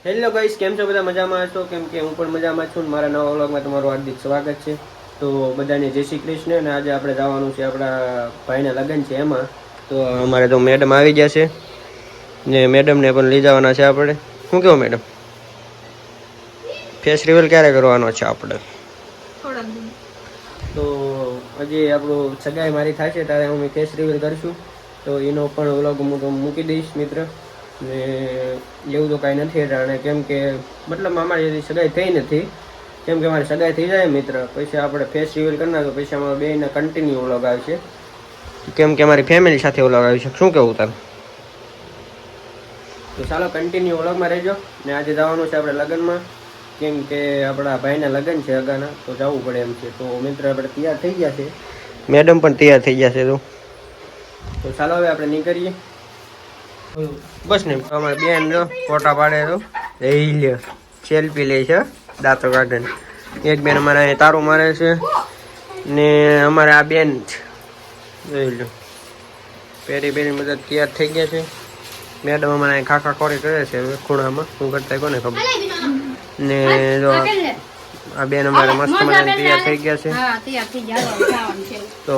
Hello guys, કેમ છો બધા? મજામાં છો? કેમ કે હું પણ મજામાં છું. મારા નવા વ્લોગમાં તમારું હાર્દિક સ્વાગત છે. તો બધાને જય શ્રી કૃષ્ણ. અને આજે આપણે જવાનું છે, આપણા ભાઈના લગ્ન છે એમાં. તો અમારે તો મેડમ આવી ગયા છે ને મેડમને પણ લઈ જવાના છે આપણે. શું કેવું મેડમ? ફેસ રિવીલ ક્યારે કરવાનો છે આપણે? તો હજી આપણું સગાઈ મારી થાય છે ત્યારે હું ફેસ રિવીલ કરીશું. તો એનો પણ વ્લોગ હું તો મૂકી દઈશ મિત્ર. ને એવું તો કાંઈ નથી જાણે, કેમ કે મતલબ અમારી સગાઈ થઈ નથી. કેમ કે અમારી સગાઈ થઈ જાય મિત્ર પછી આપણે ફેસ રિવીલ કરી નાખો, પછી અમારા બેયના કન્ટિન્યુ વ્લોગ આવશે. કેમ કે અમારી ફેમિલી સાથે વ્લોગ આવી છે. શું કેવું તારું? તો ચાલો કન્ટિન્યુ વ્લોગમાં રહેજો. ને આજે જવાનું છે આપણે લગ્નમાં, કેમ કે આપણા ભાઈના લગ્ન છે અગાના, તો જવું પડે એમ છે. તો મિત્ર આપણે તૈયાર થઈ ગયા છે, મેડમ પણ તૈયાર થઈ ગયા છે. તો ચાલો હવે આપણે નીકળીએ. બસ ને અમારે બેન જો ફોટા પાડે તો એ લે સેલ્ફી લે છે દાંતો ગાર્ડન. એક બેન અમારે અહીં તારું મારે છે ને અમારે આ બેન જોઈ લો પેરી પેરી બધા તૈયાર થઈ ગયા છે. મેડમ અમારે અહીં ખાખા ખોરી કરે છે ખૂણામાં, શું કરતા કોને ખબર. ને જો આ બેન અમારે મસ્ત મજાની તૈયાર થઈ ગયા છે. તો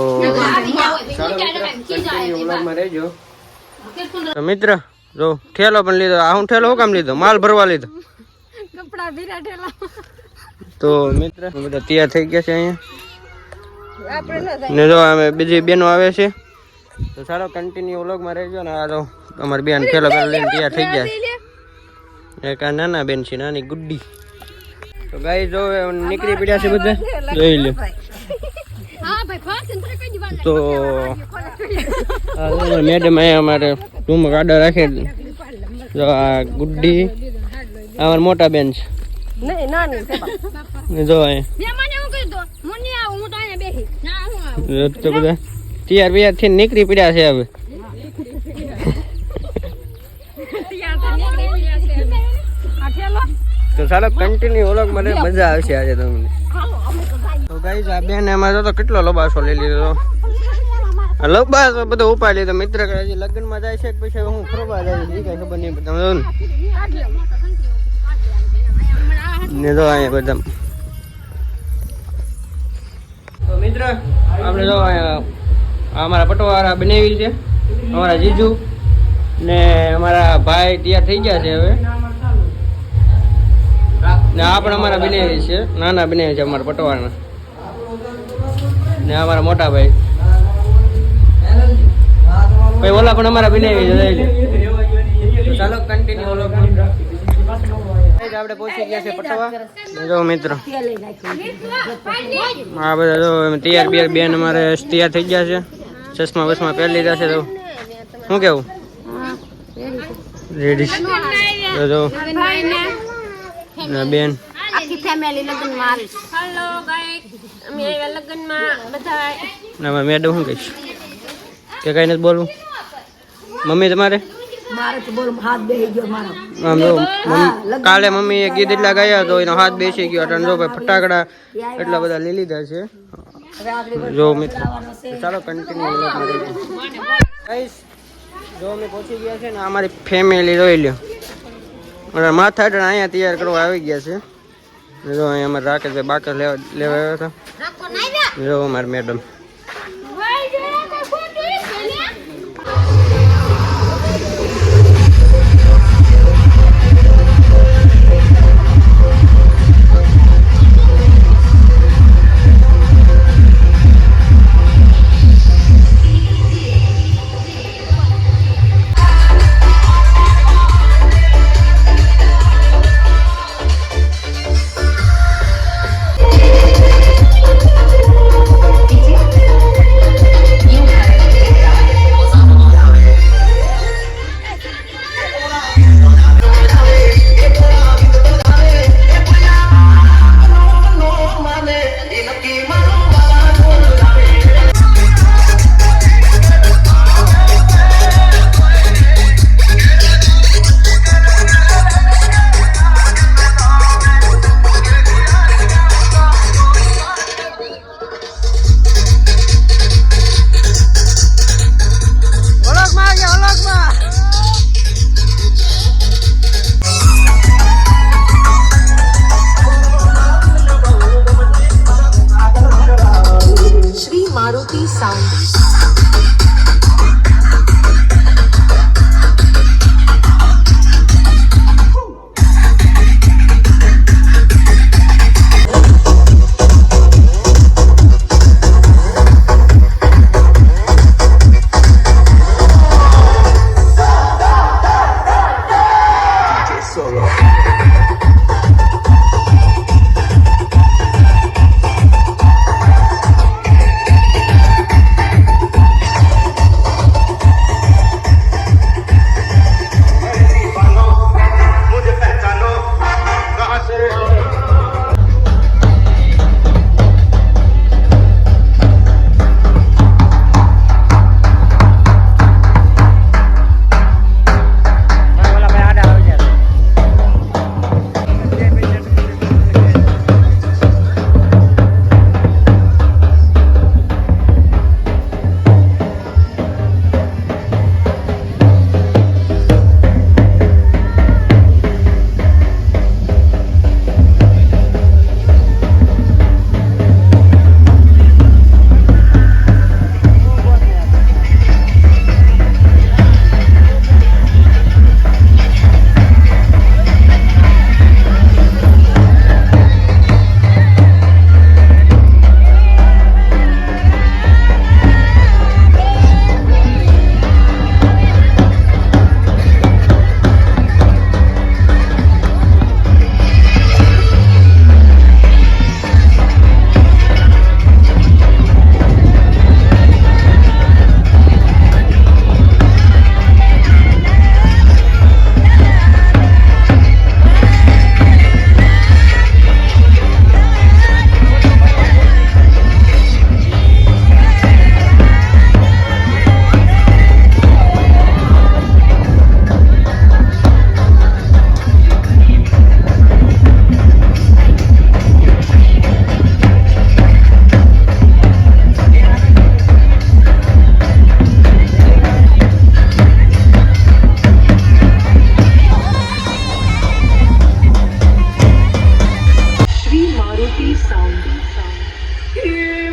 વ્લોગમાં રહેજો. તો મિત્ર જો ઠેલો પણ લીધો. આ હું ઠેલો શું કામ લીધો? માલ ભરવા લીધો. તો મિત્ર બધા તૈયાર થઈ ગયા છે અહીંયા. ને જો અમે બીજી બેનો આવે છે. તો ચાલો કન્ટિન્યુ વ્લોગમાં રહેજો. ને આ તો અમારી બેન ઠેલો લઈને તૈયાર થઈ ગયા છે. એક આ નાના બેન છે, નાની ગુડ્ડી. તો ગાઈ જો નીકળી પડ્યા છે બધા, જોઈ લો. તો મેડમ અહીંયા અમારે રૂમ ગાડા રાખે. જો આ ગુડ્ડી અમારા મોટા બેન છે. જો તો બધા તૈયાર બિયાર થી નીકળી પડ્યા છે હવે. તો ચાલો કન્ટિન્યુ વ્લોગ મને મજા આવશે આજે તમને. તો ગાઈસ આ બેન એમાં તો કેટલો લબાસો લઈ લીધો. લબાસો બધો ઉપાડી લીધો મિત્ર. હજી લગ્નમાં જાય છે પછી હું ફરવા જાય છે, કઈ ખબર નહીં. તમે જો ને જો અહીંયા બધા. તો મિત્ર આપણે જો અમારા પટોવાળા બનાવી છે, અમારા જીજુ ને અમારા ભાઈ તૈયાર થઈ ગયા છે હવે. ને આ પણ અમારા બનાવી છે, નાના બનાવી છે અમારા પટવાળાના. ને અમારા મોટા ભાઈ ભાઈ ઓલા પણ અમારા બનાવી છે. ચાલો કન્ટિન્યુ આપણે પહોંચી ગયા છે પટવા. જો મિત્રો આ બધા જો તૈયાર બિયાર બેન અમારે તૈયાર થઈ ગયા છે, ચશ્મા બસમાં પહેરી લીધા છે. તો શું કેવું? રેડી જો બેન આખી ફેમિલી લગ્નમાં આવી છે. હેલો ગાઈસ, અમે આવ્યા લગ્નમાં બધા. ના મેડમ શું કહીશ કે કઈ નથી બોલવું? મમ્મી તમારે મારે તો બોલ હાથ બેહી ગયો મારો. આમ જો કાલે મમ્મીએ ગીત એટલા ગાયા તો એનો હાથ બેસી ગયો. અટન જો ભાઈ ફટાકડા એટલા બધા લઈ લીધા છે. જો મિત્રો ચાલો કન્ટિન્યુ ગાઈસ. જો અમે પહોંચી ગયા છે ને અમારી ફેમિલી જોઈ લ્યો. માથા હેઠળ અહીંયા તૈયાર કરવા આવી ગયા છે. જો અહીંયા અમારે રાકેશભાઈ બાકર લેવા આવ્યા હતા. જો અમારી મેડમ. song.